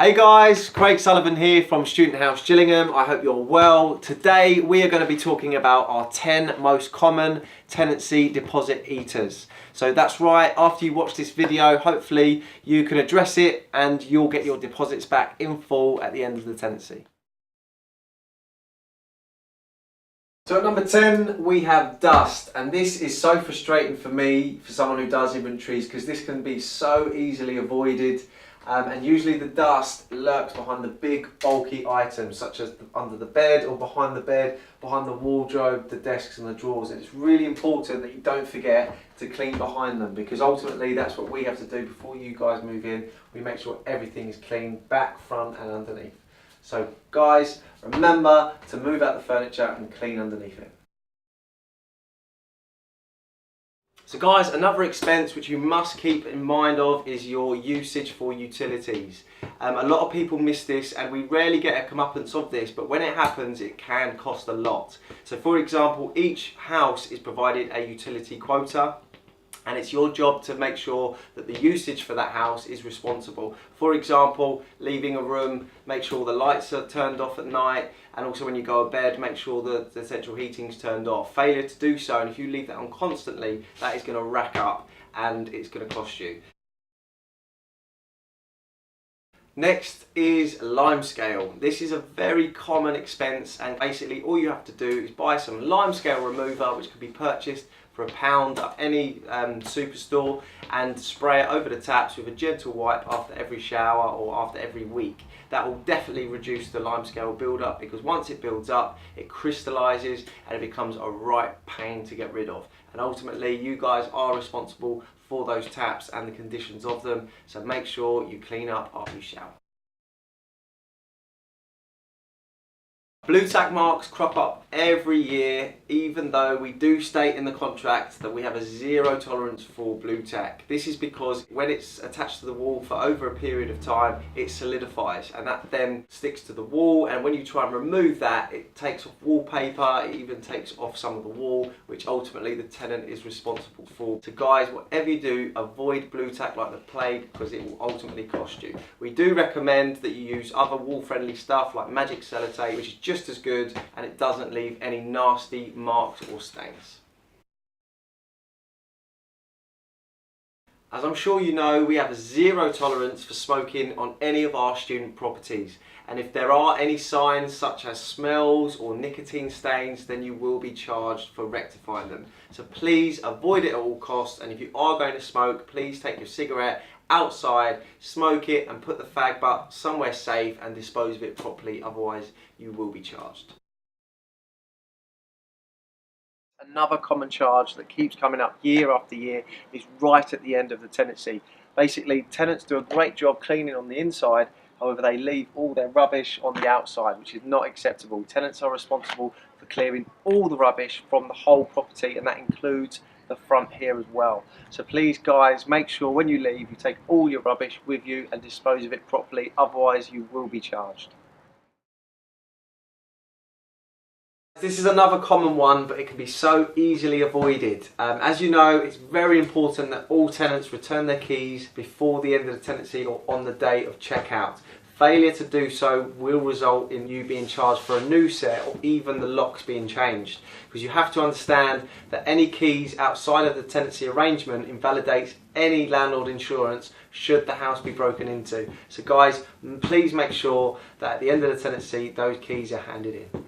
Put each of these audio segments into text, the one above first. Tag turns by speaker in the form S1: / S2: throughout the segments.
S1: Hey guys, Craig Sullivan here from Student House Gillingham. I hope you're well. Today we are going to be talking about our 10 most common tenancy deposit eaters. So that's right, after you watch this video, hopefully you can address it and you'll get your deposits back in full at the end of the tenancy. So at number 10 we have dust, and this is so frustrating for me, for someone who does inventories, because this can be so easily avoided. And usually the dust lurks behind the big bulky items such as under the bed or behind the bed, behind the wardrobe, the desks and the drawers. And it's really important that you don't forget to clean behind them, because ultimately that's what we have to do before you guys move in. We make sure everything is clean back, front and underneath. So guys, remember to move out the furniture and clean underneath it. So guys, another expense which you must keep in mind of is your usage for utilities. A lot of people miss this, and we rarely get a comeuppance of this, but when it happens it can cost a lot. So for example, each house is provided a utility quota, and it's your job to make sure that the usage for that house is responsible. For example, leaving a room, make sure the lights are turned off at night, and also when you go to bed, make sure that the central heating's turned off. Failure to do so, and if you leave that on constantly, that is going to rack up and it's going to cost you. Next is limescale. This is a very common expense, and basically all you have to do is buy some limescale remover, which can be purchased for £1 at any superstore, and spray it over the taps with a gentle wipe after every shower or after every week. That will definitely reduce the limescale build-up, because once it builds up it crystallises and it becomes a right pain to get rid of. And ultimately you guys are responsible for those taps and the conditions of them, so make sure you clean up after you shower. Blue tack marks crop up every year, even though we do state in the contract that we have a zero tolerance for blue tack. This is because when it's attached to the wall for over a period of time, it solidifies, and that then sticks to the wall, and when you try and remove that, it takes off wallpaper, it even takes off some of the wall, which ultimately the tenant is responsible for. So guys, whatever you do, avoid blue tack like the plague, because it will ultimately cost you. We do recommend that you use other wall friendly stuff like magic sellotape, which is just as good, and it doesn't leave any nasty marks or stains. As I'm sure you know, we have a zero tolerance for smoking on any of our student properties, and if there are any signs such as smells or nicotine stains, then you will be charged for rectifying them. So please avoid it at all costs, and if you are going to smoke, please take your cigarette outside, smoke it and put the fag butt somewhere safe and dispose of it properly, otherwise you will be charged. Another common charge that keeps coming up year after year is right at the end of the tenancy. Basically, tenants do a great job cleaning on the inside, however they leave all their rubbish on the outside, which is not acceptable. Tenants are responsible for clearing all the rubbish from the whole property, and that includes the front here as well. So please guys, make sure when you leave you take all your rubbish with you and dispose of it properly, otherwise you will be charged. This is another common one, but it can be so easily avoided. As you know, it's very important that all tenants return their keys before the end of the tenancy or on the day of checkout. Failure to do so will result in you being charged for a new set, or even the locks being changed, because you have to understand that any keys outside of the tenancy arrangement invalidates any landlord insurance should the house be broken into. So guys, please make sure that at the end of the tenancy those keys are handed in.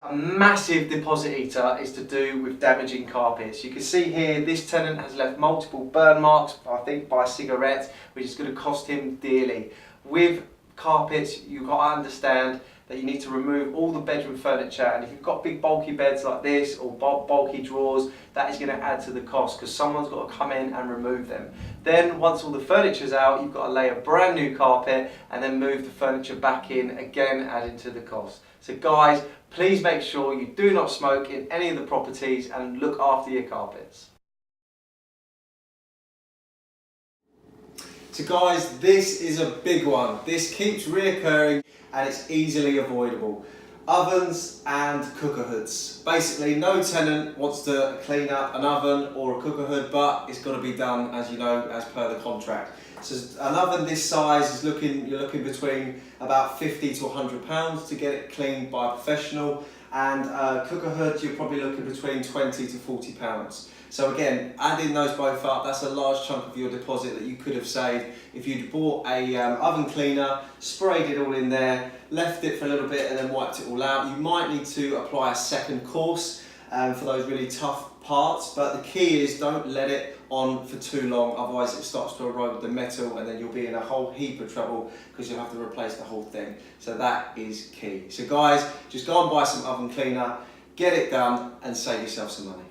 S1: A massive deposit eater is to do with damaging carpets. You can see here this tenant has left multiple burn marks, I think by a cigarette, which is going to cost him dearly. With carpets, you've got to understand that you need to remove all the bedroom furniture, and if you've got big bulky beds like this or bulky drawers, that is going to add to the cost, because someone's got to come in and remove them. Then once all the furniture's out, you've got to lay a brand new carpet and then move the furniture back in, again adding to the cost. So guys, please make sure you do not smoke in any of the properties and look after your carpets. So guys, this is a big one. This keeps reoccurring and it's easily avoidable. Ovens and cooker hoods. Basically, no tenant wants to clean up an oven or a cooker hood, but it's got to be done, as you know, as per the contract.
S2: So an oven this size is you're looking between about £50 to £100 to get it cleaned by a professional, and a cooker hood you're probably looking between £20 to £40. So again, adding those both up, that's a large chunk of your deposit that you could have saved if you'd bought a oven cleaner, sprayed it all in there, left it for a little bit and then wiped it all out. You might need to apply a second course for those really tough parts, but the key is don't let it on for too long, otherwise it starts to erode the metal and then you'll be in a whole heap of trouble because you'll have to replace the whole thing. So that is key. So guys, just go and buy some oven cleaner, get it done and save yourself some money.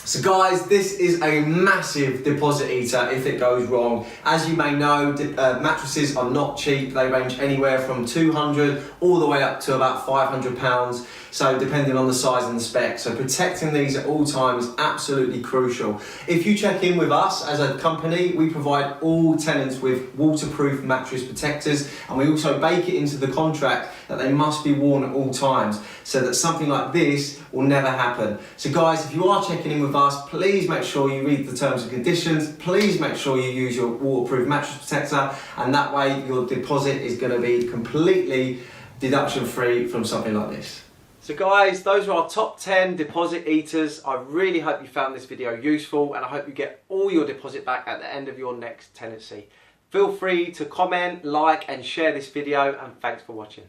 S2: So guys, this is a massive deposit eater if it goes wrong. As you may know, mattresses are not cheap. They range anywhere from £200 all the way up to about £500. So depending on the size and the spec. So protecting these at all times is absolutely crucial. If you check in with us as a company, we provide all tenants with waterproof mattress protectors, and we also bake it into the contract that they must be worn at all times so that something like this will never happen. So guys, if you are checking in with us, please make sure you read the terms and conditions. Please make sure you use your waterproof mattress protector, and that way your deposit is going to be completely deduction free from something like this. So guys, those are our top 10 deposit eaters. I really hope you found this video useful, and I hope you get all your deposit back at the end of your next tenancy. Feel free to comment, like and share this video, and thanks for watching.